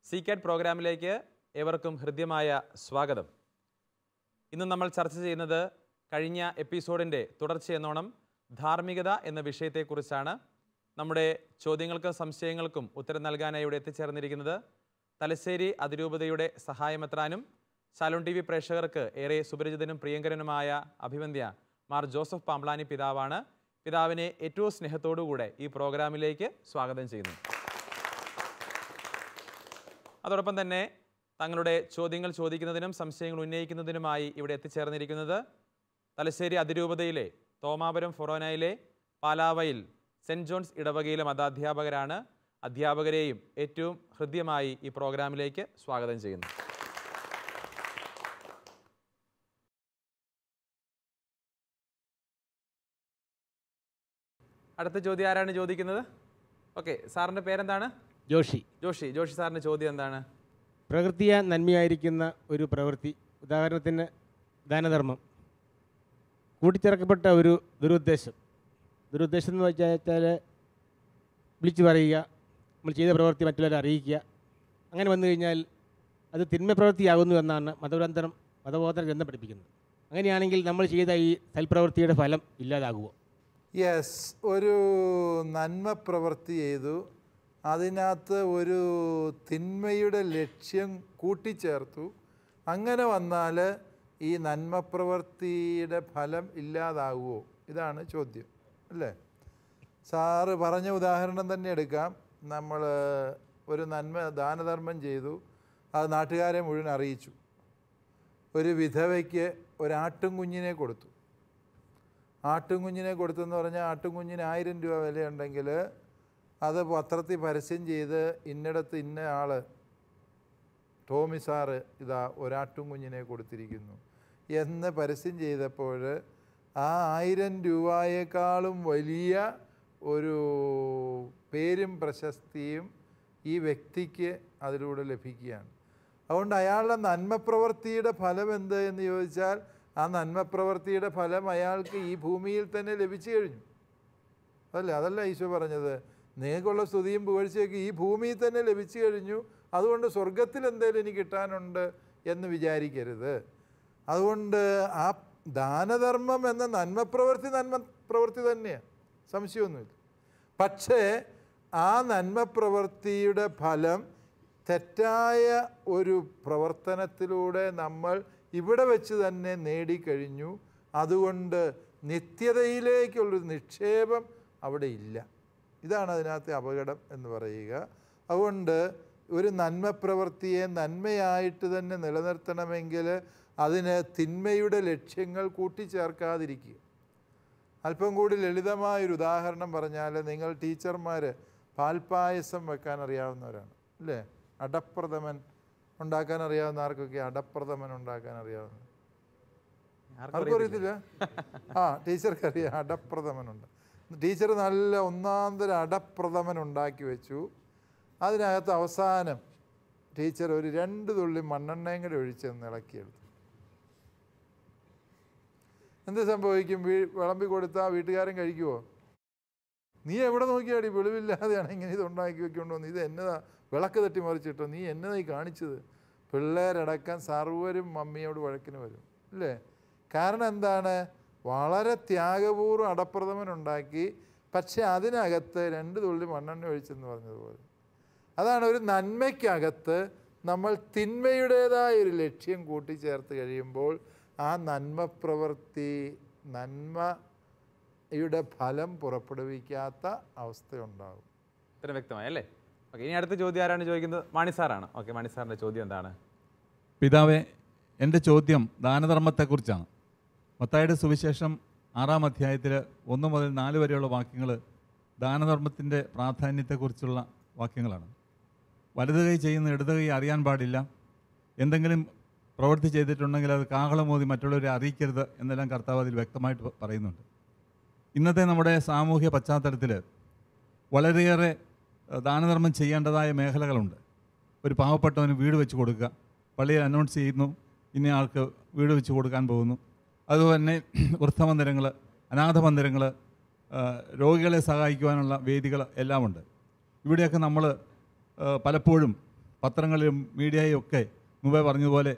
സീക്യാറ്റ് പ്രോഗ്രാമിലേക്ക് ഏവർക്കും ഹൃദ്യമായ സ്വാഗതം. ഇന്ന് നമ്മൾ ചർച്ച ചെയ്യുന്നത് കഴിഞ്ഞ എപ്പിസോഡിൻ്റെ തുടർച്ചയെന്നോണം ധാർമ്മികത എന്ന വിഷയത്തെക്കുറിച്ചാണ്. നമ്മുടെ ചോദ്യങ്ങൾക്കും സംശയങ്ങൾക്കും ഉത്തരം നൽകാനായി ഇവിടെ എത്തിച്ചേർന്നിരിക്കുന്നത് തലശ്ശേരി അതിരൂപതയുടെ സഹായമെത്രാനും ശാലോൺ TV പ്രേക്ഷകർക്ക് ഏറെ സുപരിചിതനും പ്രിയങ്കരനുമായ അഭിവന്ദ്യ മാർ ജോസഫ് പാംബ്ലാനി പിതാവാണ്. പിതാവിനെ ഏറ്റവും സ്നേഹത്തോടുകൂടെ ഈ പ്രോഗ്രാമിലേക്ക് സ്വാഗതം ചെയ്യുന്നു. അതോടൊപ്പം തന്നെ തങ്ങളുടെ ചോദ്യങ്ങൾ ചോദിക്കുന്നതിനും സംശയങ്ങൾ ഉന്നയിക്കുന്നതിനുമായി ഇവിടെ എത്തിച്ചേർന്നിരിക്കുന്നത് തലശ്ശേരി അതിരൂപതയിലെ തോമാപുരം ഫൊറോനയിലെ പാലാവയിൽ സെൻറ്റ് ജോൺസ് ഇടവകയിലെ മതാധ്യാപകരാണ്. അധ്യാപകരെയും ഏറ്റവും ഹൃദ്യമായി ഈ പ്രോഗ്രാമിലേക്ക് സ്വാഗതം ചെയ്യുന്നു. അടുത്ത ചോദ്യം ആരാണ് ചോദിക്കുന്നത്? ഓക്കെ, സാറിൻ്റെ പേരെന്താണ്? ജോഷി. ജോഷി സാറിൻ്റെ ചോദ്യം എന്താണ്? പ്രകൃതിയ നന്മയായിരിക്കുന്ന ഒരു പ്രവൃത്തി, ഉദാഹരണത്തിന് ദാനധർമ്മം, കൂട്ടിച്ചേർക്കപ്പെട്ട ഒരു ദുരുദ്ദേശം എന്ന് വെച്ചാൽ വിളിച്ചു പറയുക, നമ്മൾ ചെയ്ത പ്രവൃത്തി മറ്റുള്ളവരെ അറിയിക്കുക, അങ്ങനെ വന്നു കഴിഞ്ഞാൽ അത് തിന്മ പ്രവൃത്തിയാകുന്നു എന്നാണ് മതബോധന ഗ്രന്ഥം പഠിപ്പിക്കുന്നത്. അങ്ങനെയാണെങ്കിൽ നമ്മൾ ചെയ്ത ഈ സൽപ്രവൃത്തിയുടെ ഫലം ഇല്ലാതാകുമോ? യെസ്, ഒരു നന്മ പ്രവൃത്തി ചെയ്തു, അതിനകത്ത് ഒരു തിന്മയുടെ ലക്ഷ്യം കൂട്ടിച്ചേർത്തു, അങ്ങനെ വന്നാൽ ഈ നന്മ പ്രവൃത്തിയുടെ ഫലം ഇല്ലാതാകുമോ? ഇതാണ് ചോദ്യം, അല്ലേ? സാറ് പറഞ്ഞ ഉദാഹരണം തന്നെ എടുക്കാം. നമ്മൾ ഒരു ദാനധർമ്മം ചെയ്തു, അത് നാട്ടുകാരെ മുഴുവൻ അറിയിച്ചു. ഒരു വിധവയ്ക്ക് ഒരാട്ടുംകുഞ്ഞിനെ കൊടുത്തു. ആട്ടുംകുഞ്ഞിനെ കൊടുത്തെന്ന് പറഞ്ഞാൽ ആട്ടുംകുഞ്ഞിന് 1000 രൂപ വിലയുണ്ടെങ്കിൽ അത് പത്രത്തിൽ പരസ്യം ചെയ്ത് ഇന്നിടത്ത് ഇന്ന ആൾ ടോമി സാറ് ഇതാ ഒരാട്ടുംകുഞ്ഞിനെ കൊടുത്തിരിക്കുന്നു എന്ന് പരസ്യം ചെയ്തപ്പോൾ ആ 1000 രൂപയേക്കാളും വലിയ ഒരു പേരും പ്രശസ്തിയും ഈ വ്യക്തിക്ക് അതിലൂടെ ലഭിക്കുകയാണ്. അതുകൊണ്ട് അയാളുടെ നന്മപ്രവൃത്തിയുടെ ഫലം എന്ത് എന്ന് ചോദിച്ചാൽ ആ നന്മപ്രവൃത്തിയുടെ ഫലം അയാൾക്ക് ഈ ഭൂമിയിൽ തന്നെ ലഭിച്ചു കഴിഞ്ഞു. അതല്ല ഈശോ പറഞ്ഞത്, നിങ്ങൾക്കുള്ള സ്തുതിയും പുകഴ്ചയൊക്കെ ഈ ഭൂമിയിൽ തന്നെ ലഭിച്ചു കഴിഞ്ഞു, അതുകൊണ്ട് സ്വർഗത്തിൽ എന്തെങ്കിലും എനിക്ക് കിട്ടാനുണ്ട് എന്ന് വിചാരിക്കരുത്. അതുകൊണ്ട് ആ ദാനധർമ്മം എന്ന നന്മപ്രവൃത്തി തന്നെയാണ്, സംശയമൊന്നുമില്ല. പക്ഷേ ആ നന്മപ്രവൃത്തിയുടെ ഫലം തെറ്റായ ഒരു പ്രവർത്തനത്തിലൂടെ നമ്മൾ ഇവിടെ വെച്ച് തന്നെ നേടിക്കഴിഞ്ഞു. അതുകൊണ്ട് നിത്യതയിലേക്കുള്ളൊരു നിക്ഷേപം അവിടെ ഇല്ല. ഇതാണ് അതിനകത്തെ അപകടം എന്ന് പറയുക. അതുകൊണ്ട് ഒരു നന്മപ്രവൃത്തിയെ നന്മയായിട്ട് തന്നെ നിലനിർത്തണമെങ്കിൽ അതിന് തിന്മയുടെ ലക്ഷ്യങ്ങൾ കൂട്ടിച്ചേർക്കാതിരിക്കുക. അല്പം കൂടി ലളിതമായൊരു ഉദാഹരണം പറഞ്ഞാൽ, നിങ്ങൾ ടീച്ചർമാർ പാൽപ്പായസം വെക്കാൻ അറിയാവുന്നവരാണ്, അല്ലേ? അടപ്രഥമൻ ഉണ്ടാക്കാൻ അറിയാവുന്ന ആർക്കൊക്കെ അടപ്രഥമൻ ഉണ്ടാക്കാൻ അറിയാവുന്ന? ആർക്കും അറിയത്തില്ല? ടീച്ചർക്കറിയാം, അടപ്രഥമനുണ്ട്. ടീച്ചർ നല്ല ഒന്നാന്തര അടപ്രഥമൻ ഉണ്ടാക്കി വെച്ചു. അതിനകത്ത് അവസാനം ടീച്ചർ ഒരു 2 തുള്ളി മണ്ണെണ്ണയും കൂടെ ഒഴിച്ചെന്ന് ഇളക്കിയെടുത്തു. എന്ത് സംഭവിക്കും? വിളമ്പി കൊടുത്താൽ വീട്ടുകാരൻ കഴിക്കുമോ? നീ എവിടെ നോക്കിയാടി വെളിവില്ലാതെയാണ് ഇങ്ങനെ ഇത് ഉണ്ടാക്കി വെക്കൊണ്ടോന്ന്, ഇത് എന്നതാ വിളക്ക് തട്ടി മറിച്ചിട്ടോ, നീ എന്നതായി കാണിച്ചത്? പിള്ളേരടക്കം സർവരും മമ്മിയോട് വഴക്കിന് വരും, അല്ലേ? കാരണം എന്താണ്? വളരെ ത്യാഗപൂർവ്വം അടപ്രഥമൻ ഉണ്ടാക്കി, പക്ഷെ അതിനകത്ത് 2 തുള്ളി മണ്ണെണ്ണ ഒഴിച്ചെന്ന് പറഞ്ഞതുപോലെ. അതാണ് ഒരു നന്മയ്ക്കകത്ത് നമ്മൾ തിന്മയുടേതായ ഒരു ലക്ഷ്യം കൂട്ടിച്ചേർത്ത് കഴിയുമ്പോൾ ആ നന്മയുടെ ഫലം പുറപ്പെടുവിക്കാത്ത അവസ്ഥയുണ്ടാകും. ഇത്ര വ്യക്തമായി അല്ലേ? ഓക്കെ, ഇനി അടുത്ത ചോദ്യം ആരാണ് ചോദിക്കുന്നത്? മാണിസാറാണ്. ഓക്കെ, മാണിസാറിൻ്റെ ചോദ്യം എന്താണ്? പിതാവേ, എൻ്റെ ചോദ്യം ദാനധർമ്മത്തെക്കുറിച്ചാണ്. മത്തായിയുടെ സുവിശേഷം 6-ാം അധ്യായത്തിൽ 1 മുതൽ 4 വരെയുള്ള വാക്യങ്ങൾ ദാനധർമ്മത്തിൻ്റെ പ്രാധാന്യത്തെക്കുറിച്ചുള്ള വാക്യങ്ങളാണ്. വലത് കൈ ചെയ്യുന്ന ഇടത് കൈ അറിയാൻ പാടില്ല, എന്തെങ്കിലും പ്രവൃത്തി ചെയ്തിട്ടുണ്ടെങ്കിൽ അത് കാഹളമോതി മറ്റുള്ളവരെ അറിയിക്കരുത് എന്നെല്ലാം കർത്താവ് അതിൽ വ്യക്തമായിട്ട് പറയുന്നുണ്ട്. ഇന്നത്തെ നമ്മുടെ സാമൂഹ്യ പശ്ചാത്തലത്തിൽ വളരെയേറെ ദാനധർമ്മം ചെയ്യേണ്ടതായ മേഖലകളുണ്ട്. ഒരു പാവപ്പെട്ടവന് വീട് വെച്ച് കൊടുക്കുക, പള്ളിയിൽ അനൗൺസ് ചെയ്യുന്നു ഇന്ന ആൾക്ക് വീട് വെച്ച് കൊടുക്കാൻ പോകുന്നു. അതുപോലെ വൃദ്ധമന്ദിരങ്ങൾ, അനാഥ മന്ദിരങ്ങൾ, രോഗികളെ സഹായിക്കുവാനുള്ള വേദികൾ എല്ലാം ഉണ്ട്. ഇവിടെയൊക്കെ നമ്മൾ പലപ്പോഴും പത്രങ്ങളിലും മീഡിയയും ഒക്കെ മുമ്പേ പറഞ്ഞതുപോലെ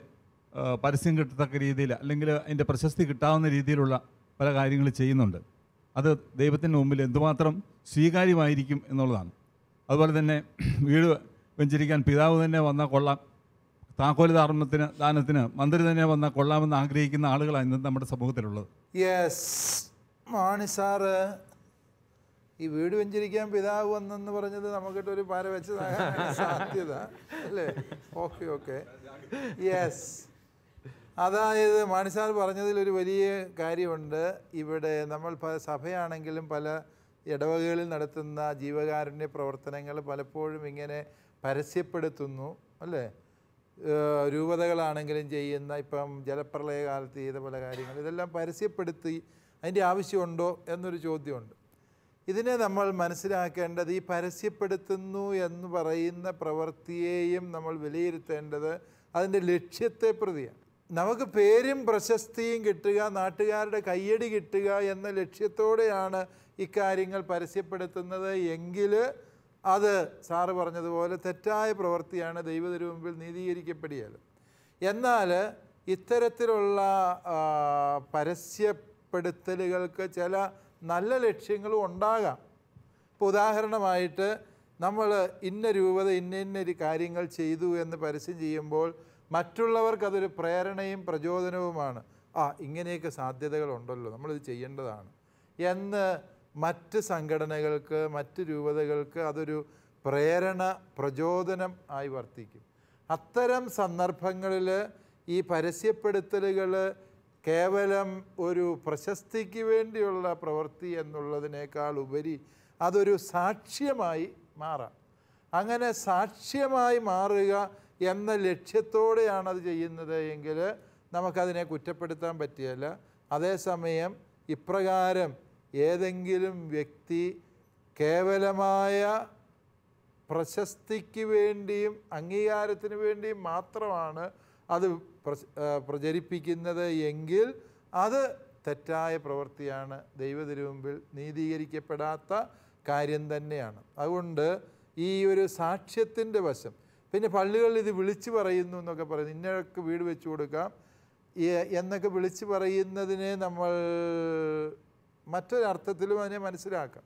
പരസ്യം കിട്ടത്തക്ക രീതിയിൽ അല്ലെങ്കിൽ അതിൻ്റെ പ്രശസ്തി കിട്ടാവുന്ന രീതിയിലുള്ള പല കാര്യങ്ങൾ ചെയ്യുന്നുണ്ട്. അത് ദൈവത്തിൻ്റെ മുമ്പിൽ എന്തുമാത്രം സ്വീകാര്യമായിരിക്കും എന്നുള്ളതാണ്. അതുപോലെ തന്നെ വീട് വെഞ്ചരിക്കാൻ പിതാവ് തന്നെ വന്നാൽ കൊള്ളാം, താക്കോല് ദാനത്തിന് മന്ത്രി തന്നെ വന്നാൽ കൊള്ളാമെന്ന് ആഗ്രഹിക്കുന്ന ആളുകളാണ് ഇന്ന് നമ്മുടെ സമൂഹത്തിലുള്ളത്. യെസ്, മാണി സാറ് ഈ വീട് വെഞ്ചരിക്കാൻ പിതാവ് വന്നെന്ന് പറഞ്ഞത് നമുക്കിട്ടൊരു പാര വെച്ചതാകാൻ സാധ്യത അല്ലേ? Okay yes. അതായത് മാണി സാർ പറഞ്ഞതിലൊരു വലിയ കാര്യമുണ്ട്. ഇവിടെ നമ്മൾ സഭയാണെങ്കിലും പല ഇടവകകളിൽ നടത്തുന്ന ജീവകാരുണ്യ പ്രവർത്തനങ്ങൾ പലപ്പോഴും ഇങ്ങനെ പരസ്യപ്പെടുത്തുന്നു അല്ലേ? രൂപതകളാണെങ്കിലും ചെയ്യുന്ന ഇപ്പം ജലപ്രളയ കാലത്ത് ചെയ്ത പല കാര്യങ്ങൾ ഇതെല്ലാം പരസ്യപ്പെടുത്തി അതിൻ്റെ ആവശ്യമുണ്ടോ എന്നൊരു ചോദ്യമുണ്ട്. ഇതിനെ നമ്മൾ മനസ്സിലാക്കേണ്ടത് ഈ പരസ്യപ്പെടുത്തുന്നു എന്ന് പറയുന്ന പ്രവൃത്തിയെയും നമ്മൾ വിലയിരുത്തേണ്ടത് അതിൻ്റെ ലക്ഷ്യത്തെ പ്രതിയാണ്. നമുക്ക് പേരും പ്രശസ്തിയും കിട്ടുക, നാട്ടുകാരുടെ കയ്യടി കിട്ടുക എന്ന ലക്ഷ്യത്തോടെയാണ് ഇക്കാര്യങ്ങൾ പരസ്യപ്പെടുത്തുന്നത് എങ്കിൽ അത് സാറ് പറഞ്ഞതുപോലെ തെറ്റായ പ്രവൃത്തിയാണ്, ദൈവത്തിനു മുമ്പിൽ നീതീകരിക്കപ്പെടുകയില്ല. എന്നാൽ ഇത്തരത്തിലുള്ള പരസ്യപ്പെടുത്തലുകൾക്ക് ചില നല്ല ലക്ഷ്യങ്ങളും ഉണ്ടാകാം. ഇപ്പോൾ ഉദാഹരണമായിട്ട് നമ്മൾ ഇന്ന രൂപത ഇന്ന കാര്യങ്ങൾ ചെയ്തു എന്ന് പരസ്യം ചെയ്യുമ്പോൾ മറ്റുള്ളവർക്കതൊരു പ്രേരണയും പ്രചോദനവുമാണ്. ഇങ്ങനെയൊക്കെ സാധ്യതകളുണ്ടല്ലോ, നമ്മളിത് ചെയ്യേണ്ടതാണ് എന്ന് മറ്റ് സംഘടനകൾക്ക്, മറ്റ് രൂപതകൾക്ക് അതൊരു പ്രേരണ, പ്രചോദനം ആയി വർത്തിക്കും. അത്തരം സന്ദർഭങ്ങളിൽ ഈ പരസ്യപ്പെടുത്തലുകൾ കേവലം ഒരു പ്രശസ്തിക്ക് വേണ്ടിയുള്ള പ്രവൃത്തി എന്നുള്ളതിനേക്കാൾ ഉപരി അതൊരു സാക്ഷ്യമായി മാറാം. അങ്ങനെ സാക്ഷ്യമായി മാറുക എന്ന ലക്ഷ്യത്തോടെയാണ് അത് ചെയ്യുന്നത് എങ്കിൽ നമുക്കതിനെ കുറ്റപ്പെടുത്താൻ പറ്റുകയില്ല. അതേസമയം ഇപ്രകാരം ഏതെങ്കിലും വ്യക്തി കേവലമായ പ്രശസ്തിക്ക് വേണ്ടിയും അംഗീകാരത്തിന് വേണ്ടിയും മാത്രമാണ് അത് പ്രചരിപ്പിക്കുന്നത് എങ്കിൽ അത് തെറ്റായ പ്രവൃത്തിയാണ്, ദൈവത്തിനു മുമ്പിൽ നീതീകരിക്കപ്പെടാത്ത കാര്യം തന്നെയാണ്. അതുകൊണ്ട് ഈ ഒരു സാക്ഷ്യത്തിൻ്റെ വശം, പിന്നെ പള്ളികളിൽ ഇത് വിളിച്ചു പറയുന്നു എന്നൊക്കെ പറയുന്നു, ഇന്നൊക്കെ വീട് വെച്ച് കൊടുക്കാം എന്നൊക്കെ വിളിച്ചു പറയുന്നതിനെ നമ്മൾ മറ്റൊരർത്ഥത്തിലും അതിനെ മനസ്സിലാക്കാം.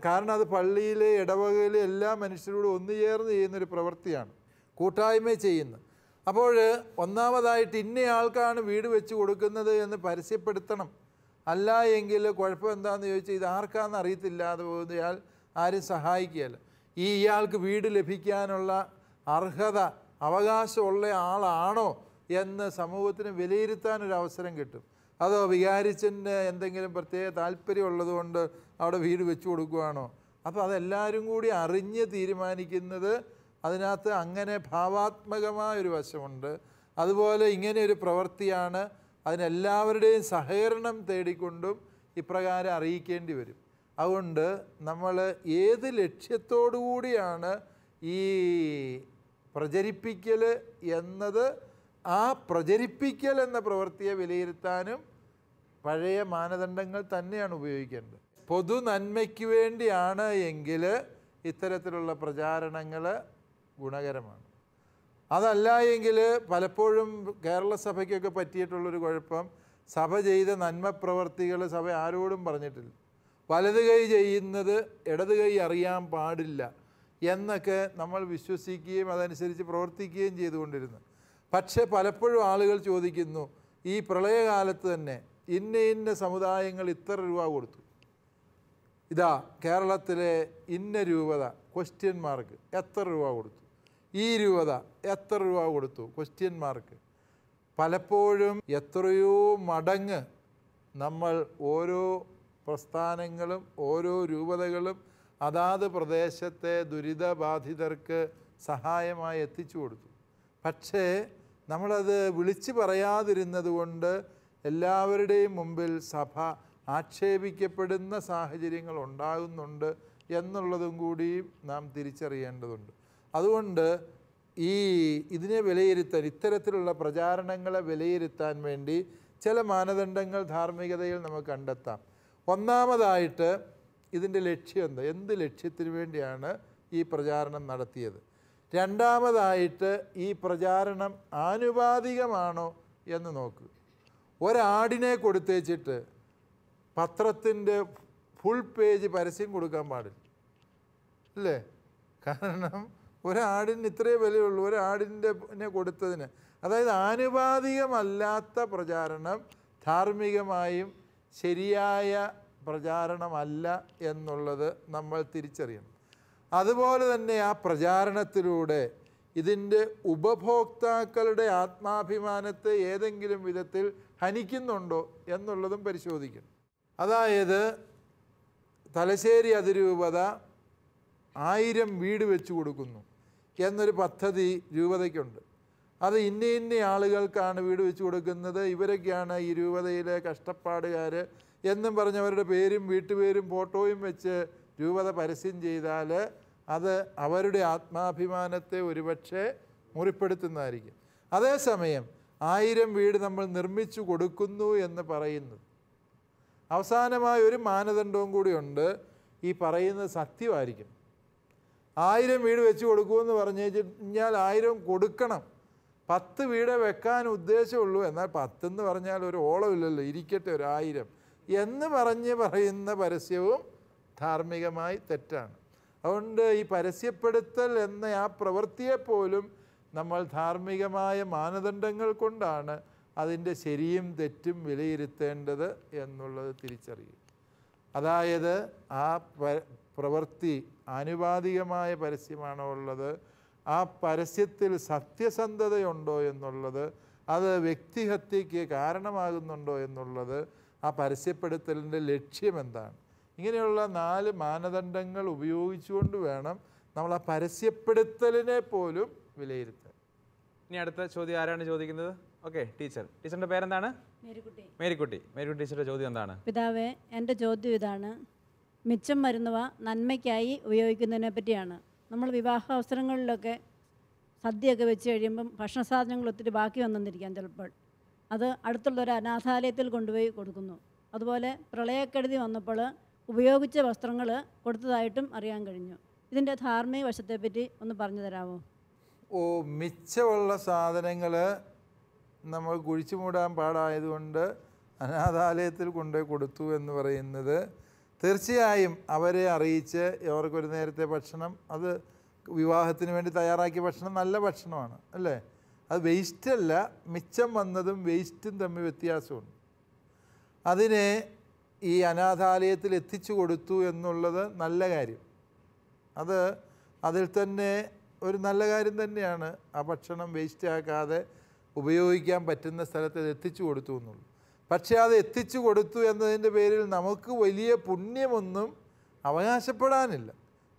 കാരണം അത് പള്ളിയിലെ ഇടവകയിലെ എല്ലാ മനുഷ്യരോടും ഒന്നുചേർന്ന് ചെയ്യുന്നൊരു പ്രവൃത്തിയാണ്, കൂട്ടായ്മ ചെയ്യുന്നത്. അപ്പോൾ ഒന്നാമതായിട്ട് ഇന്നയാൾക്കാണ് വീട് വെച്ച് കൊടുക്കുന്നത് എന്ന് പരസ്യപ്പെടുത്തണം. അല്ല എങ്കിൽ കുഴപ്പം എന്താണെന്ന് ചോദിച്ചാൽ ഇത് ആർക്കാണെന്ന് അറിയത്തില്ലാതെ പോകുന്നയാൾ ആരും സഹായിക്കുകയല്ല. ഇയാൾക്ക് വീട് ലഭിക്കാനുള്ള അർഹത, അവകാശമുള്ള ആളാണോ എന്ന് സമൂഹത്തിന് വിലയിരുത്താനൊരു അവസരം കിട്ടും. അതോ വികാരിച്ചൻ്റെ എന്തെങ്കിലും പ്രത്യേക താല്പര്യമുള്ളത് കൊണ്ട് അവിടെ വീട് വെച്ച് കൊടുക്കുകയാണോ? അപ്പോൾ അതെല്ലാവരും കൂടി അറിഞ്ഞ് തീരുമാനിക്കുന്നത്, അതിനകത്ത് അങ്ങനെ ഭാവാത്മകമായൊരു വശമുണ്ട്. അതുപോലെ ഇങ്ങനെ ഒരു പ്രവൃത്തിയാണ്, അതിനെല്ലാവരുടെയും സഹകരണം തേടിക്കൊണ്ടും ഇപ്രകാരം അറിയിക്കേണ്ടി വരും. അതുകൊണ്ട് നമ്മൾ ഏത് ലക്ഷ്യത്തോടു കൂടിയാണ് ഈ പ്രചരിപ്പിക്കൽ എന്നത്, ആ പ്രചരിപ്പിക്കൽ എന്ന പ്രവൃത്തിയെ വിലയിരുത്താനും പഴയ മാനദണ്ഡങ്ങൾ തന്നെയാണ് ഉപയോഗിക്കേണ്ടത്. പൊതു നന്മയ്ക്ക് വേണ്ടിയാണ് എങ്കിൽ ഇത്തരത്തിലുള്ള പ്രചാരണങ്ങൾ ഗുണകരമാണ്. അതല്ല എങ്കിൽ പലപ്പോഴും കേരള സഭയ്ക്കൊക്കെ പറ്റിയിട്ടുള്ളൊരു കുഴപ്പം, സഭ ചെയ്ത നന്മ പ്രവർത്തികൾ സഭ ആരോടും പറഞ്ഞിട്ടില്ല. വലത് കൈ ചെയ്യുന്നത് ഇടത് കൈ അറിയാൻ പാടില്ല എന്നൊക്കെ നമ്മൾ വിശ്വസിക്കുകയും അതനുസരിച്ച് പ്രവർത്തിക്കുകയും ചെയ്തുകൊണ്ടിരുന്നു. പക്ഷേ പലപ്പോഴും ആളുകൾ ചോദിക്കുന്നു, ഈ പ്രളയകാലത്ത് തന്നെ ഇന്ന സമുദായങ്ങൾ ഇത്ര രൂപ കൊടുത്തു, ഇതാ കേരളത്തിലെ ഇന്ന രൂപത ക്വസ്റ്റ്യൻ മാർക്ക് എത്ര രൂപ കൊടുത്തു, ഈ രൂപത എത്ര രൂപ കൊടുത്തു ക്വസ്റ്റ്യൻ മാർക്ക്. പലപ്പോഴും എത്രയോ മടങ്ങ് നമ്മൾ ഓരോ പ്രസ്ഥാനങ്ങളും ഓരോ രൂപതകളും അതാത് പ്രദേശത്തെ ദുരിതബാധിതർക്ക് സഹായമായി എത്തിച്ചു കൊടുത്തു. പക്ഷേ നമ്മളത് വിളിച്ചു പറയാതിരുന്നത് കൊണ്ട് എല്ലാവരുടെയും മുമ്പിൽ സഭ ആക്ഷേപിക്കപ്പെടുന്ന സാഹചര്യങ്ങൾ ഉണ്ടാകുന്നുണ്ട് എന്നുള്ളതും കൂടി നാം തിരിച്ചറിയേണ്ടതുണ്ട്. അതുകൊണ്ട് ഇതിനെ വിലയിരുത്താൻ, ഇത്തരത്തിലുള്ള പ്രചാരണങ്ങളെ വിലയിരുത്താൻ വേണ്ടി ചില മാനദണ്ഡങ്ങൾ ധാർമ്മികതയിൽ നമുക്ക് കണ്ടെത്താം. ഒന്നാമതായിട്ട് ഇതിൻ്റെ ലക്ഷ്യം എന്താ, എന്ത് ലക്ഷ്യത്തിന് വേണ്ടിയാണ് ഈ പ്രചാരണം നടത്തിയത്? രണ്ടാമതായിട്ട് ഈ പ്രചാരണം ആനുപാതികമാണോ എന്ന് നോക്കുക. ഒരാടിനെ കൊടുത്തേച്ചിട്ട് പത്രത്തിൻ്റെ ഫുൾ പേജ് പരസ്യം കൊടുക്കാൻ പാടില്ല, അല്ലേ? കാരണം ഒരാടിന് ഇത്രയേ വിലയുള്ളൂ, ഒരാടിൻ്റെ കൊടുത്തതിന്. അതായത് ആനുപാതികമല്ലാത്ത പ്രചാരണം ധാർമ്മികമായും ശരിയായ പ്രചാരണമല്ല എന്നുള്ളത് നമ്മൾ തിരിച്ചറിയണം. അതുപോലെ തന്നെ ആ പ്രചാരണത്തിലൂടെ ഇതിൻ്റെ ഉപഭോക്താക്കളുടെ ആത്മാഭിമാനത്തെ ഏതെങ്കിലും വിധത്തിൽ ഹനിക്കുന്നുണ്ടോ എന്നുള്ളതും പരിശോധിക്കണം. അതായത് തലശ്ശേരി അതിരൂപത 1000 വീട് വെച്ച് കൊടുക്കുന്നു എന്നൊരു പദ്ധതി രൂപതയ്ക്കുണ്ട്. അത് ഇന്ന ആളുകൾക്കാണ് വീട് വെച്ച് കൊടുക്കുന്നത്, ഇവരൊക്കെയാണ് ഈ രൂപതയിലെ കഷ്ടപ്പാടുകാർ എന്നും പറഞ്ഞവരുടെ പേരും വീട്ടുപേരും ഫോട്ടോയും വെച്ച് രൂപത പരസ്യം ചെയ്താൽ അത് അവരുടെ ആത്മാഭിമാനത്തെ ഒരുപക്ഷെ മുറിപ്പെടുത്തുന്നതായിരിക്കും. അതേസമയം 1000 വീട് നമ്മൾ നിർമ്മിച്ചു കൊടുക്കുന്നു എന്ന് പറയുന്നത് അവസാനമായ ഒരു മാനദണ്ഡവും കൂടിയുണ്ട്, ഈ പറയുന്നത് സത്യമായിരിക്കും. 1000 വീട് വെച്ച് കൊടുക്കുമെന്ന് പറഞ്ഞു കഴിഞ്ഞാൽ 1000 കൊടുക്കണം. 10 വീട് വെക്കാൻ ഉദ്ദേശമുള്ളൂ, എന്നാൽ 10 എന്ന് പറഞ്ഞാൽ ഒരു ഓളമില്ലല്ലോ, ഇരിക്കട്ടെ ഒരു 1000 എന്ന് പറയുന്ന പരസ്യവും ധാർമ്മികമായി തെറ്റാണ്. അതുകൊണ്ട് ഈ പരസ്യപ്പെടുത്തൽ എന്ന ആ പ്രവൃത്തിയെപ്പോലും നമ്മൾ ധാർമ്മികമായ മാനദണ്ഡങ്ങൾ കൊണ്ടാണ് അതിൻ്റെ ശരിയും തെറ്റും വിലയിരുത്തേണ്ടത് എന്നുള്ളത് തിരിച്ചറിയുക. അതായത് ആ പ്രവൃത്തി ആനുപാതികമായ പരസ്യമാണോ ഉള്ളത്, ആ പരസ്യത്തിൽ സത്യസന്ധതയുണ്ടോ എന്നുള്ളത്, അത് വ്യക്തിഹത്യയ്ക്ക് കാരണമാകുന്നുണ്ടോ എന്നുള്ളത്, ആ പരസ്യപ്പെടുത്തലിൻ്റെ ലക്ഷ്യമെന്താണ്, ഇങ്ങനെയുള്ള 4 മാനദണ്ഡങ്ങൾ ഉപയോഗിച്ചുകൊണ്ട് വേണം നമ്മൾ ആ പരസ്യപ്പെടുത്തലിനെ പോലും വിലയിരുത്താൻ. ഇനി അടുത്ത ചോദ്യം ആരാണ് ചോദിക്കുന്നത്? ഓക്കെ, ടീച്ചറിൻ്റെ പേരെന്താണ്? മേരിക്കുട്ടി ടീച്ചറുടെ ചോദ്യം എന്താണ്? പിതാവേ, എൻ്റെ ചോദ്യം ഇതാണ്. മിച്ചം വരുന്നവ നന്മയ്ക്കായി ഉപയോഗിക്കുന്നതിനെ പറ്റിയാണ്. നമ്മൾ വിവാഹ അവസരങ്ങളിലൊക്കെ സദ്യയൊക്കെ വെച്ച് കഴിയുമ്പം ഭക്ഷണ സാധനങ്ങൾ ഒത്തിരി ബാക്കി വന്നിരിക്കാം ചിലപ്പോൾ. അത് അടുത്തുള്ളൊരു അനാഥാലയത്തിൽ കൊണ്ടുപോയി കൊടുക്കുന്നു. അതുപോലെ പ്രളയക്കെടുതി വന്നപ്പോൾ ഉപയോഗിച്ച വസ്ത്രങ്ങൾ കൊടുത്തതായിട്ടും അറിയാൻ കഴിഞ്ഞു. ഇതിൻ്റെ ധാർമ്മിക വശത്തെപ്പറ്റി ഒന്ന് പറഞ്ഞു തരാമോ? മിച്ചമുള്ള സാധനങ്ങൾ നമ്മൾ കുഴിച്ചു മൂടാൻ പാടായതുകൊണ്ട് അനാഥാലയത്തിൽ കൊണ്ടുപോയി കൊടുത്തു എന്ന് പറയുന്നത് തീർച്ചയായും അവരെ അറിയിച്ച് അവർക്കൊരു നേരത്തെ ഭക്ഷണം, അത് വിവാഹത്തിന് വേണ്ടി തയ്യാറാക്കിയ ഭക്ഷണം നല്ല ഭക്ഷണമാണ്, അല്ലേ? അത് വേസ്റ്റല്ല. മിച്ചം വന്നതും വേസ്റ്റും തമ്മിൽ വ്യത്യാസമുണ്ട്. അതിനെ ഈ അനാഥാലയത്തിൽ എത്തിച്ചു കൊടുത്തു എന്നുള്ളത് നല്ല കാര്യം. അതിൽ തന്നെ ഒരു നല്ല കാര്യം തന്നെയാണ്. ആ ഭക്ഷണം വേസ്റ്റ് ആക്കാതെ ഉപയോഗിക്കാൻ പറ്റുന്ന സ്ഥലത്ത് അത് എത്തിച്ചു കൊടുത്തു എന്നുള്ളൂ. പക്ഷേ അത് എത്തിച്ചു കൊടുത്തു എന്നതിൻ്റെ പേരിൽ നമുക്ക് വലിയ പുണ്യമൊന്നും അവകാശപ്പെടാനില്ല.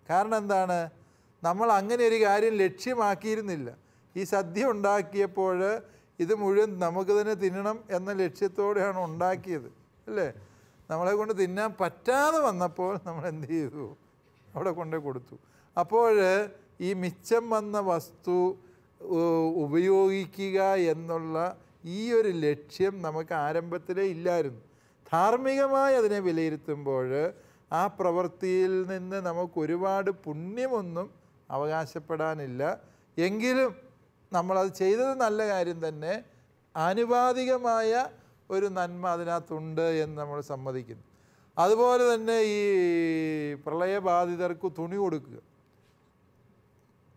കാരണം എന്താണ്? നമ്മൾ അങ്ങനെ ഒരു കാര്യം ലക്ഷ്യമാക്കിയിരുന്നില്ല. ഈ സദ്യ ഉണ്ടാക്കിയപ്പോൾ ഇത് മുഴുവൻ നമുക്ക് തന്നെ തിന്നണം എന്ന ലക്ഷ്യത്തോടെയാണ് ഉണ്ടാക്കിയത്, അല്ലേ? നമ്മളെ കൊണ്ട് തിന്നാൻ പറ്റാതെ വന്നപ്പോൾ നമ്മൾ എന്ത് ചെയ്തു? അവിടെ കൊണ്ടു കൊടുത്തു. അപ്പോൾ ഈ മിച്ചം വന്ന വസ്തു ഉപയോഗിക്കുക എന്നുള്ള ഈ ഒരു ലക്ഷ്യം നമുക്ക് ആരംഭത്തിലേ ഇല്ലായിരുന്നു. ധാർമ്മികമായി അതിനെ വിലയിരുത്തുമ്പോൾ ആ പ്രവൃത്തിയിൽ നിന്ന് നമുക്ക് ഒരുപാട് പുണ്യമൊന്നും അവകാശപ്പെടാനില്ല. എങ്കിലും നമ്മളത് ചെയ്തത് നല്ല കാര്യം തന്നെ. ആനുപാതികമായ ഒരു നന്മ അതിനകത്തുണ്ട് എന്ന് നമ്മൾ സമ്മതിക്കുന്നു. അതുപോലെ തന്നെ ഈ പ്രളയബാധിതർക്ക് തുണി കൊടുക്കുക.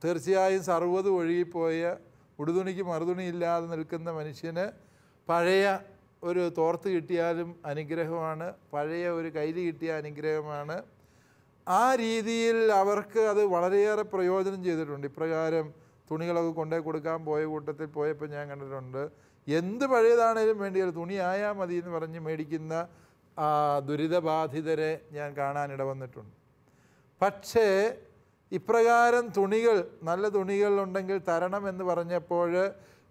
തീർച്ചയായും സർവ്വത് ഒഴുകിപ്പോയ ഉടുതുണിക്ക് മറുതുണി ഇല്ലാതെ നിൽക്കുന്ന മനുഷ്യന് പഴയ ഒരു തോർത്ത് കിട്ടിയാലും അനുഗ്രഹമാണ്, പഴയ ഒരു കൈലി കിട്ടിയ അനുഗ്രഹമാണ്. ആ രീതിയിൽ അവർക്ക് അത് വളരെയേറെ പ്രയോജനം ചെയ്തിട്ടുണ്ട്. ഇപ്രകാരം തുണികളൊക്കെ കൊണ്ടേ കൊടുക്കാൻ പോയ കൂട്ടത്തിൽ പോയപ്പോൾ ഞാൻ കണ്ടിട്ടുണ്ട്, എന്ത് പഴയതാണേലും വേണ്ടിയാൽ തുണിയായാൽ മതി എന്ന് പറഞ്ഞ് മേടിക്കുന്ന ദുരിതബാധിതരെ ഞാൻ കാണാനിട വന്നിട്ടുണ്ട്. പക്ഷേ ഇപ്രകാരം തുണികൾ, നല്ല തുണികൾ ഉണ്ടെങ്കിൽ തരണം എന്ന് പറഞ്ഞപ്പോൾ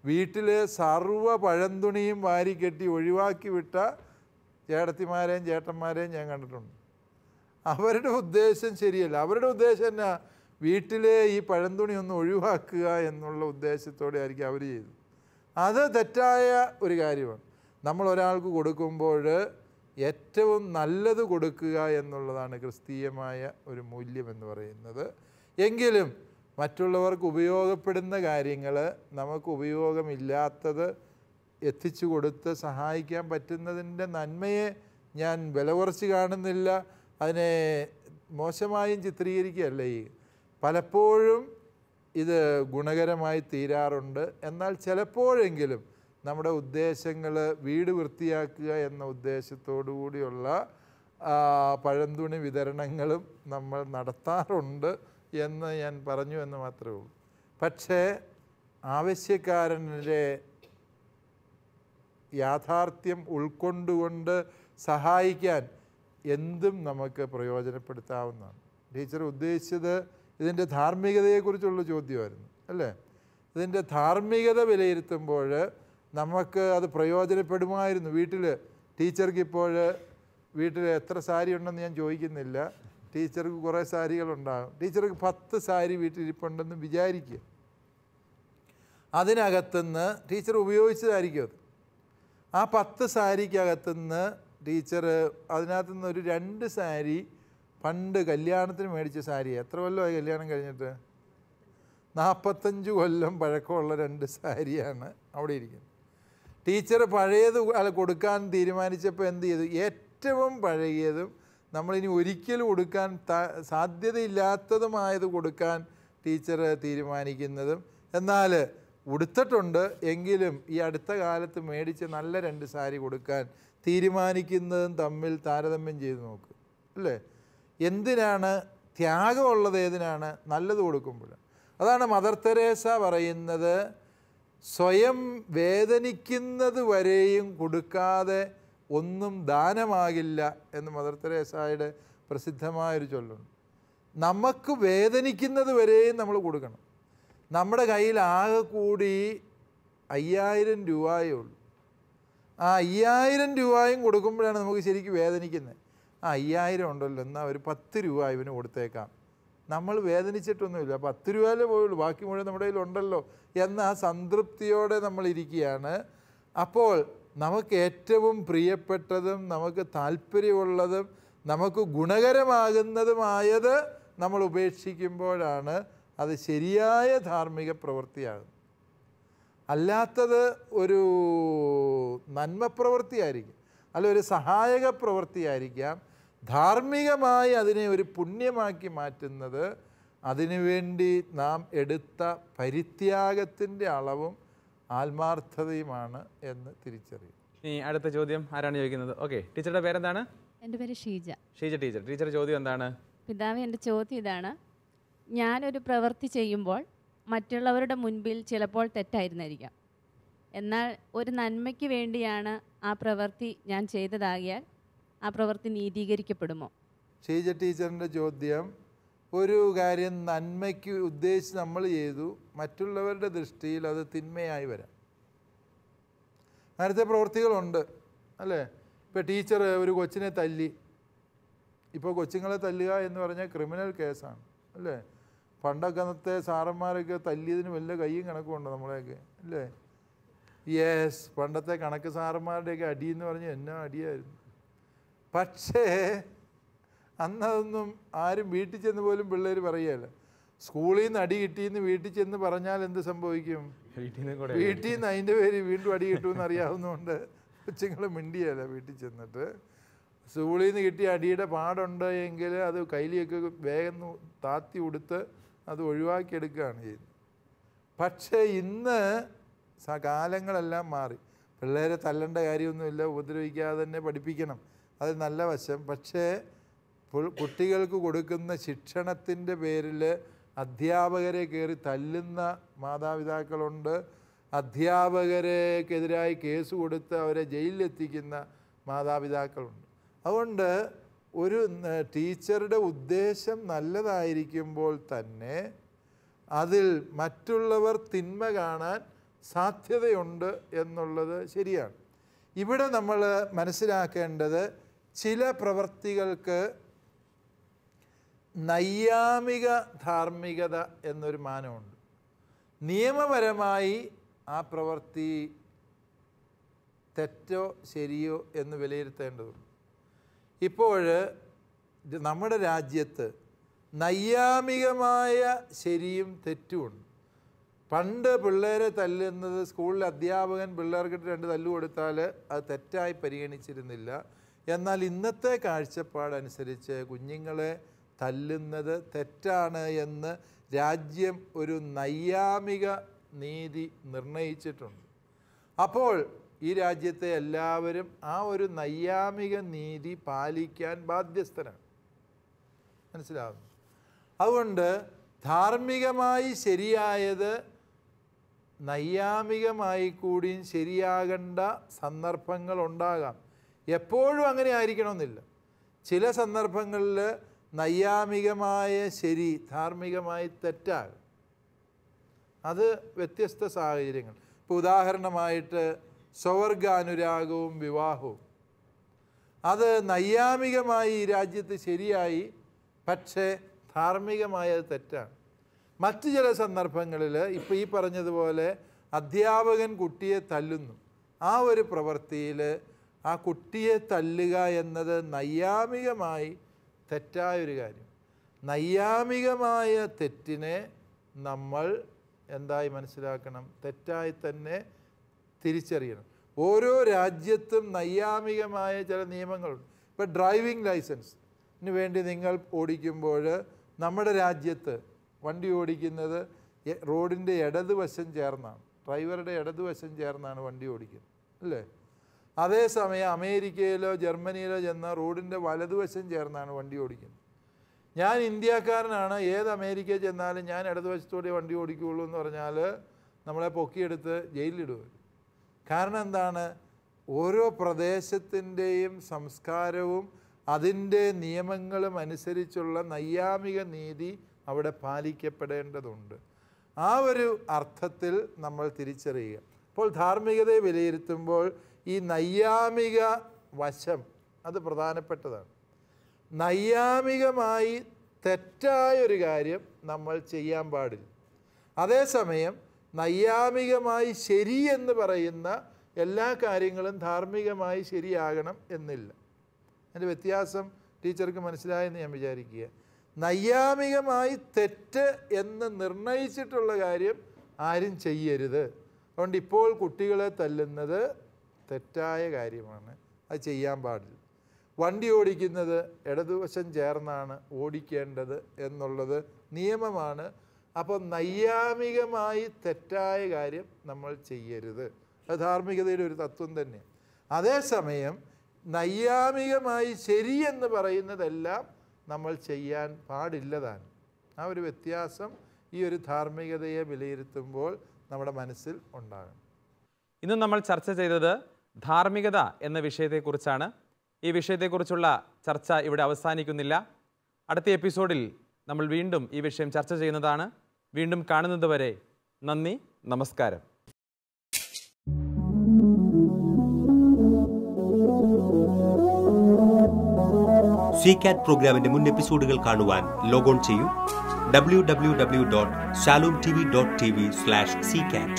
വീട്ടിലെ സർവ്വ പഴന്തുണിയും വാരിക്കെട്ടി ഒഴിവാക്കി വിട്ട ചേട്ടത്തിമാരെയും ചേട്ടന്മാരെയും ഞാൻ കണ്ടിട്ടുണ്ട്. അവരുടെ ഉദ്ദേശം ശരിയല്ല. അവരുടെ ഉദ്ദേശം എന്നാ? വീട്ടിലെ ഈ പഴന്തുണി ഒന്ന് ഒഴിവാക്കുക എന്നുള്ള ഉദ്ദേശത്തോടെ ആയിരിക്കും അവർ ചെയ്തത്. അത് തെറ്റായ ഒരു കാര്യമാണ്. നമ്മൾ ഒരാൾക്ക് കൊടുക്കുമ്പോൾ ഏറ്റവും നല്ലത് കൊടുക്കുക എന്നുള്ളതാണ് ക്രിസ്തീയമായ ഒരു മൂല്യം എന്ന് പറയുന്നത്. എങ്കിലും മറ്റുള്ളവർക്ക് ഉപയോഗപ്പെടുന്ന കാര്യങ്ങൾ നമുക്ക് ഉപയോഗമില്ലാത്തത് എത്തിച്ചു കൊടുത്ത് സഹായിക്കാൻ പറ്റുന്നതിൻ്റെ നന്മയെ ഞാൻ വില കുറച്ച് കാണുന്നില്ല, അതിനെ മോശമായും ചിത്രീകരിക്കുകയല്ല. പലപ്പോഴും ഇത് ഗുണകരമായി തീരാറുണ്ട്. എന്നാൽ ചിലപ്പോഴെങ്കിലും നമ്മുടെ ഉദ്ദേശങ്ങൾ വീട് വൃത്തിയാക്കുക എന്ന ഉദ്ദേശത്തോടു കൂടിയുള്ള പഴന്തുണി വിതരണങ്ങളും നമ്മൾ നടത്താറുണ്ട് എന്ന് ഞാൻ പറഞ്ഞു എന്ന് മാത്രമേ ഉള്ളൂ. പക്ഷേ ആവശ്യക്കാരൻ്റെ യാഥാർത്ഥ്യം ഉൾക്കൊണ്ടുകൊണ്ട് സഹായിക്കാൻ എന്തും നമുക്ക് പ്രയോജനപ്പെടുത്താവുന്നതാണ്. ടീച്ചർ ഉദ്ദേശിച്ചത് ഇതിൻ്റെ ധാർമ്മികതയെക്കുറിച്ചുള്ള ചോദ്യമായിരുന്നു അല്ലേ? ഇതിൻ്റെ ധാർമ്മികത വിലയിരുത്തുമ്പോൾ നമുക്ക് അത് പ്രയോജനപ്പെടുമായിരുന്നു. ടീച്ചർക്ക് ഇപ്പോൾ വീട്ടിൽ എത്ര സാരി ഉണ്ടെന്ന് ഞാൻ ചോദിക്കുന്നില്ല. ടീച്ചർക്ക് കുറേ സാരികളുണ്ടാകും. ടീച്ചർക്ക് 10 സാരി വീട്ടിലിരിപ്പുണ്ടെന്ന് വിചാരിക്കുക. അതിനകത്തുനിന്ന് ടീച്ചർ ഉപയോഗിച്ചതായിരിക്കും അത്. ആ 10 സാരിക്കകത്തുനിന്ന് ടീച്ചർ അതിനകത്തുനിന്ന് ഒരു 2 സാരി പണ്ട് കല്യാണത്തിന് മേടിച്ച സാരിയാണ്. എത്ര കൊല്ലമായി കല്യാണം കഴിഞ്ഞിട്ട്? 45 കൊല്ലം പഴക്കമുള്ള 2 സാരിയാണ് അവിടെ ഇരിക്കുന്നത്. ടീച്ചർ പഴയത് കൊടുക്കാൻ തീരുമാനിച്ചപ്പോൾ എന്ത് ചെയ്തു? ഏറ്റവും പഴകിയതും നമ്മളിനി ഒരിക്കലും കൊടുക്കാൻ സാധ്യതയില്ലാത്തതുമായത് കൊടുക്കാൻ ടീച്ചർ തീരുമാനിക്കുന്നതും, എന്നാൽ ഉടുത്തിട്ടുണ്ട് എങ്കിലും ഈ അടുത്ത കാലത്ത് മേടിച്ച് നല്ല 2 സാരി കൊടുക്കാൻ തീരുമാനിക്കുന്നതും തമ്മിൽ താരതമ്യം ചെയ്ത് നോക്കുക അല്ലേ? എന്തിനാണ് ത്യാഗമുള്ളത്? ഏതിനാണ്? നല്ലത് കൊടുക്കുമ്പോൾ. അതാണ് മദർ തെരേസ പറയുന്നത്, സ്വയം വേദനിക്കുന്നത് വരെയും കൊടുക്കാതെ ഒന്നും ദാനമാകില്ല എന്ന് മദർ തെരേസയുടെ പ്രസിദ്ധമായൊരു ചൊല്ലുണ്ട്. നമുക്ക് വേദനിക്കുന്നത് വരെയും നമ്മൾ കൊടുക്കണം. നമ്മുടെ കയ്യിൽ ആകെ കൂടി 5000 രൂപയേ ഉള്ളൂ. ആ 5000 രൂപയും കൊടുക്കുമ്പോഴാണ് നമുക്ക് ശരിക്കും വേദനിക്കുന്നത്. 5000 ഉണ്ടല്ലോ, എന്നാൽ ഒരു 10 രൂപ ഇവന് കൊടുത്തേക്കാം. നമ്മൾ വേദനിച്ചിട്ടൊന്നുമില്ല, 10 രൂപയിലേ പോയുള്ളൂ, ബാക്കി മുഴുവൻ നമ്മുടെ കയ്യിലുണ്ടല്ലോ എന്ന ആ സംതൃപ്തിയോടെ നമ്മൾ ഇരിക്കുകയാണ്. അപ്പോൾ നമുക്ക് ഏറ്റവും പ്രിയപ്പെട്ടതും നമുക്ക് താല്പര്യമുള്ളതും നമുക്ക് ഗുണകരമാകുന്നതുമായത് നമ്മൾ ഉപേക്ഷിക്കുമ്പോഴാണ് അത് ശരിയായ ധാർമ്മിക പ്രവൃത്തിയാകും. അല്ലാത്തത് ഒരു നന്മ പ്രവൃത്തിയായിരിക്കും, അല്ല ഒരു സഹായക പ്രവൃത്തിയായിരിക്കാം. ധാർമ്മികമായി അതിനെ ഒരു പുണ്യമാക്കി മാറ്റുന്നത് അതിനുവേണ്ടി നാം എടുത്ത പരിത്യാഗത്തിൻ്റെ അളവും ആത്മാർത്ഥതയുമാണ് എന്ന് തിരിച്ചറിയും. ഇനി അടുത്ത ചോദ്യം ആരാണ് ചോദിക്കുന്നത്? ഓക്കെ, ടീച്ചറുടെ പേരെന്താണ്? എൻ്റെ പേര് ഷീജ. ഷീജ ടീച്ചർ. ടീച്ചർ ചോദ്യം എന്താണ്? പിതാവേ, എൻ്റെ ചോദ്യം ഇതാണ്. ഞാനൊരു പ്രവൃത്തി ചെയ്യുമ്പോൾ മറ്റുള്ളവരുടെ മുൻപിൽ ചിലപ്പോൾ തെറ്റായിരുന്നിരിക്കാം, എന്നാൽ ഒരു നന്മയ്ക്ക് വേണ്ടിയാണ് ആ പ്രവൃത്തി ഞാൻ ചെയ്തതാകിയാൽ ആ പ്രവൃത്തി നീതീകരിക്കപ്പെടുമോ? ഷീജ ടീച്ചറിൻ്റെ ചോദ്യം, ഒരു കാര്യം നന്മയ്ക്ക് ഉദ്ദേശിച്ച് നമ്മൾ ചെയ്തു, മറ്റുള്ളവരുടെ ദൃഷ്ടിയിൽ അത് തിന്മയായി വരാം. അങ്ങനത്തെ പ്രവൃത്തികളുണ്ട് അല്ലേ? ഇപ്പോൾ ടീച്ചർ ഒരു കൊച്ചിനെ തല്ലി. ഇപ്പോൾ കൊച്ചുങ്ങളെ തല്ലുക എന്ന് പറഞ്ഞാൽ ക്രിമിനൽ കേസാണ് അല്ലേ? പണ്ടൊക്കെ അന്നത്തെ സാറന്മാരൊക്കെ തല്ലിയതിന് വല്ല കയ്യും കണക്കുമുണ്ടോ നമ്മളെയൊക്കെ അല്ലേ? യെസ്, പണ്ടത്തെ കണക്ക് സാറന്മാരുടെയൊക്കെ അടി എന്ന് പറഞ്ഞാൽ എന്നാ അടിയായിരുന്നു. പക്ഷേ അന്നതൊന്നും ആരും വീട്ടിൽ ചെന്ന് പോലും പിള്ളേർ പറയുകയല്ല. സ്കൂളിൽ നിന്ന് അടി കിട്ടിയെന്ന് വീട്ടിൽ ചെന്ന് പറഞ്ഞാൽ എന്ത് സംഭവിക്കും? വീട്ടിൽ നിന്ന് അതിൻ്റെ പേര് വീണ്ടും അടി കിട്ടുമെന്ന് അറിയാവുന്നതുകൊണ്ട് കൊച്ചുങ്ങൾ മിണ്ടിയല്ല. വീട്ടിൽ ചെന്നിട്ട് സ്കൂളിൽ നിന്ന് കിട്ടിയ അടിയുടെ പാടുണ്ട് എങ്കിൽ അത് കയ്യിലേക്ക് വേഗം താത്തി ഉടുത്ത് അത് ഒഴിവാക്കിയെടുക്കുകയാണ് ചെയ്യുന്നത്. പക്ഷേ ഇന്ന് കാലങ്ങളെല്ലാം മാറി. പിള്ളേരെ തല്ലേണ്ട കാര്യമൊന്നുമില്ല, ഉപദ്രവിക്കാതെ തന്നെ പഠിപ്പിക്കണം, അത് നല്ല വശം. പക്ഷേ കുട്ടികൾക്ക് കൊടുക്കുന്ന ശിക്ഷണത്തിൻ്റെ പേരിൽ അധ്യാപകരെ കയറി തല്ലുന്ന മാതാപിതാക്കളുണ്ട്. അധ്യാപകരെക്കെതിരായി കേസ് കൊടുത്ത് അവരെ ജയിലിലെത്തിക്കുന്ന മാതാപിതാക്കളുണ്ട്. അതുകൊണ്ട് ഒരു ടീച്ചറുടെ ഉദ്ദേശം നല്ലതായിരിക്കുമ്പോൾ തന്നെ അതിൽ മറ്റുള്ളവർ തിന്മ കാണാൻ സാധ്യതയുണ്ട് എന്നുള്ളത് ശരിയാണ്. ഇവിടെ നമ്മൾ മനസ്സിലാക്കേണ്ടത്, ചില പ്രവൃത്തികൾക്ക് നൈയാമിക ധാർമ്മികത എന്നൊരു മാനമുണ്ട്. നിയമപരമായി ആ പ്രവൃത്തി തെറ്റോ ശരിയോ എന്ന് വിലയിരുത്തേണ്ടതുണ്ട്. ഇപ്പോൾ നമ്മുടെ രാജ്യത്ത് നൈയാമികമായ ശരിയും തെറ്റുമുണ്ട്. പണ്ട് പിള്ളേരെ തല്ലുന്നത് സ്കൂളിൽ അധ്യാപകൻ പിള്ളേർക്ക് 2 തല്ല് കൊടുത്താൽ അത് തെറ്റായി പരിഗണിച്ചിരുന്നില്ല. എന്നാൽ ഇന്നത്തെ കാഴ്ചപ്പാടനുസരിച്ച് കുഞ്ഞുങ്ങളെ തല്ലുന്നത് തെറ്റാണ് എന്ന് രാജ്യം ഒരു നൈയാമിക നീതി നിർണയിച്ചിട്ടുണ്ട്. അപ്പോൾ ഈ രാജ്യത്തെ എല്ലാവരും ആ ഒരു നൈയാമിക നീതി പാലിക്കാൻ ബാധ്യസ്ഥരാണ്. മനസ്സിലാവുന്നു? അതുകൊണ്ട് ധാർമ്മികമായി ശരിയായത് നൈയാമികമായി കൂടിയും ശരിയാകേണ്ട സന്ദർഭങ്ങളുണ്ടാകാം. എപ്പോഴും അങ്ങനെ ആയിരിക്കണമെന്നില്ല. ചില സന്ദർഭങ്ങളിൽ നൈയാമികമായ ശരി ധാർമ്മികമായി തെറ്റാകും. അത് വ്യത്യസ്ത സാഹചര്യങ്ങൾ. ഇപ്പോൾ ഉദാഹരണമായിട്ട് സ്വവർഗാനുരാഗവും വിവാഹവും, അത് നൈയാമികമായി ഈ രാജ്യത്ത് ശരിയായി, പക്ഷേ ധാർമ്മികമായത് തെറ്റാണ്. മറ്റു ചില സന്ദർഭങ്ങളിൽ ഇപ്പോൾ ഈ പറഞ്ഞതുപോലെ അധ്യാപകൻ കുട്ടിയെ തല്ലുന്നു. ആ ഒരു പ്രവൃത്തിയിൽ ആ കുട്ടിയെ തല്ലുക എന്നത് നൈയാമികമായി തെറ്റായൊരു കാര്യം. നൈയാമികമായ തെറ്റിനെ നമ്മൾ എന്തായി മനസ്സിലാക്കണം? തെറ്റായി തന്നെ തിരിച്ചറിയണം. ഓരോ രാജ്യത്തും നൈയാമികമായ ചില നിയമങ്ങളുണ്ട്. ഇപ്പോൾ ഡ്രൈവിംഗ് ലൈസൻസിന് വേണ്ടി നിങ്ങൾ ഓടിക്കുമ്പോൾ നമ്മുടെ രാജ്യത്ത് വണ്ടി ഓടിക്കുന്നത് റോഡിൻ്റെ ഇടതുവശം ചേർന്നാണ്, ഡ്രൈവറുടെ ഇടതുവശം ചേർന്നാണ് വണ്ടി ഓടിക്കുന്നത്, അല്ലേ? അതേസമയം അമേരിക്കയിലോ ജർമ്മനിയിലോ ചെന്നാൽ റോഡിൻ്റെ വലതുവശം ചേർന്നാണ് വണ്ടി ഓടിക്കുന്നത്. ഞാൻ ഇന്ത്യക്കാരനാണ്, ഏത് അമേരിക്കയിൽ ചെന്നാലും ഞാൻ ഇടതുവശത്തോടെ വണ്ടി ഓടിക്കുകയുള്ളൂ എന്ന് പറഞ്ഞാൽ നമ്മളെ പൊക്കിയെടുത്ത് ജയിലിലിടുക. കാരണം എന്താണ്? ഓരോ പ്രദേശത്തിൻ്റെയും സംസ്കാരവും അതിൻ്റെ നിയമങ്ങളും അനുസരിച്ചുള്ള നൈയാമിക നീതി അവിടെ പാലിക്കപ്പെടേണ്ടതുണ്ട്. ആ ഒരു അർത്ഥത്തിൽ നമ്മൾ തിരിച്ചറിയുക. അപ്പോൾ ധാർമ്മികതയെ വിലയിരുത്തുമ്പോൾ ഈ നൈയാമിക വശം അത് പ്രധാനപ്പെട്ടതാണ്. നൈയാമികമായി തെറ്റായൊരു കാര്യം നമ്മൾ ചെയ്യാൻ പാടില്ല. അതേസമയം നൈയാമികമായി ശരിയെന്ന് പറയുന്ന എല്ലാ കാര്യങ്ങളും ധാർമ്മികമായി ശരിയാകണം എന്നില്ല. അതിൻ്റെ വ്യത്യാസം ടീച്ചർക്ക് മനസ്സിലായെന്ന് ഞാൻ വിചാരിക്കുക. നൈയാമികമായി തെറ്റ് എന്ന് നിർണയിച്ചിട്ടുള്ള കാര്യം ആരും ചെയ്യരുത്. അതുകൊണ്ട് ഇപ്പോൾ കുട്ടികളെ തല്ലുന്നത് തെറ്റായ കാര്യമാണ്, അത് ചെയ്യാൻ പാടില്ല. വണ്ടി ഓടിക്കുന്നത് ഇടതുവശം ചേർന്നാണ് ഓടിക്കേണ്ടത് എന്നുള്ളത് നിയമമാണ്. അപ്പോൾ നൈയാമികമായി തെറ്റായ കാര്യം നമ്മൾ ചെയ്യരുത്. അത് ധാർമ്മികതയുടെ ഒരു തത്വം തന്നെ. അതേസമയം നൈയാമികമായി ശരിയെന്ന് പറയുന്നതെല്ലാം നമ്മൾ ചെയ്യാൻ പാടില്ലതാണ്. ആ ഒരു വ്യത്യാസം ഈ ഒരു ധാർമ്മികതയെ വിലയിരുത്തുമ്പോൾ നമ്മുടെ മനസ്സിൽ ഉണ്ടാകണം. ഇന്ന് നമ്മൾ ചർച്ച ചെയ്തത് ധാർമ്മികത എന്ന വിഷയത്തെക്കുറിച്ചാണ്. ഈ വിഷയത്തെക്കുറിച്ചുള്ള ചർച്ച ഇവിടെ അവസാനിക്കുന്നില്ല. അടുത്ത എപ്പിസോഡിൽ നമ്മൾ വീണ്ടും ഈ വിഷയം ചർച്ച ചെയ്യുന്നതാണ്. വീണ്ടും കാണുന്നതുവരെ നന്ദി, നമസ്കാരം. CCAT പ്രോഗ്രാമിന്റെ മുൻ എപ്പിസോഡുകൾ കാണുവാൻ ലോഗോൺ ചെയ്യൂ www.shalomtv.tv/ccat.